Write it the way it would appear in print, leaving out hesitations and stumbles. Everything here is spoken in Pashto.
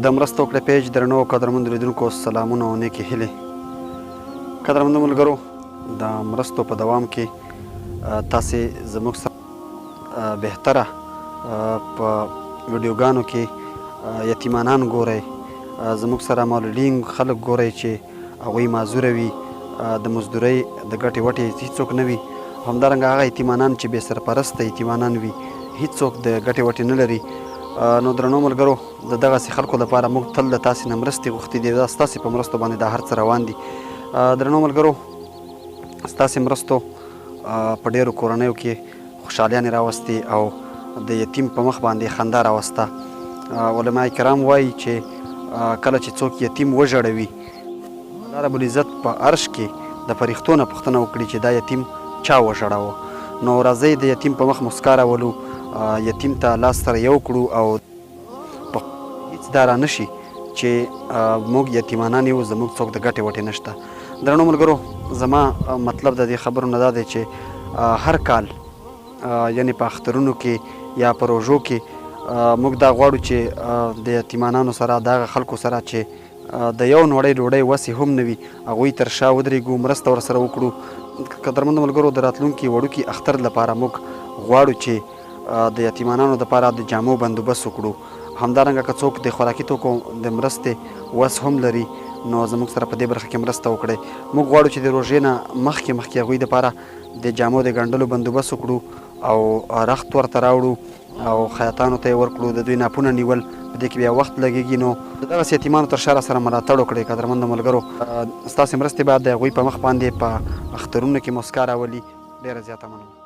د مرستو وکړې پیج درنو او قدرمندو لیدونکو سلامونه او نیکې هیلې. قدرمندو ملګرو، د مرستو په دوام کې تاسې زموږ سره بهتره په ویډیوګانو کې یتیمانان ګورئ، زموږ سره مولودین خلک ګورئ چې هغوی معذوره وي، د مزدورۍ د ګټې وټې هیڅوک نه وي. همدارنګه هغه یتیمانان چې بې سرپرسته یتیمانان وي، هیڅوک د ګټې وټې نه لري. نو درنو ملګرو، د دغسې خلکو لپاره موږ تل د تاسې نه مرستې غوښتي دي. دا ستاسې په مرستو باندې دا هر څه روان دي. درنو ملګرو، ستاسې مرستو په ډېرو کورنیو کې خوشحالیانې راوستې او د یتیم په مخ باندې خندا راوسته. علما کرام وایي چې کله چې څوک یتیم وژړوي، الله رب العزت په عرش کې د فرښتو نه پوښتنه وکړي چې دا یتیم چا وژړاوه. نو راځئ د یتیم په مخ مسکا راولو، یتیم ته لاس سره یو کړو او په هیڅ دا را نشي چې موږ یتیمانان یو، زموږ څوک د ګټې وټې نشته. درنو ملګرو، زما مطلب د دې خبرو نه دا دی چې هر کال یعنې په اخترونو کې یا په روژو کې موږ دا غواړو چې د یتیمانانو سره، د هغه خلکو سره چې د یو نوړۍ ډوډۍ وسې هم نه وي، هغوی تر شا ودرېږو، مرسته ورسره وکړو. قدرمندو ملګرو، د راتلونکي وړوکي اختر لپاره موږ غواړو چې د یتیمانانو دپاره د جامو بندوبست وکړو. همدارنګه که څوک د خوراکي توکو د مرستې وس هم لري، نو زموږ سره په دې برخه کې مرسته وکړئ. موږ غواړو چې د روژې نه مخکې هغوی دپاره د جامو د ګنډلو بندوبست وکړو او رخت ورته راوړو او خیاطانو ته یې ورکړو. د دوی ناپونه نیول، په دې کې بیا وخت لګېږي. نو د دغسې یتیمانو تر شا راسره ملاتړ وکړئ. قدرمندو ملګرو، ستاسې مرستې باید د هغوی په مخ باندې په اخترونو کې مسکا راولي. ډېره زیاته مننه.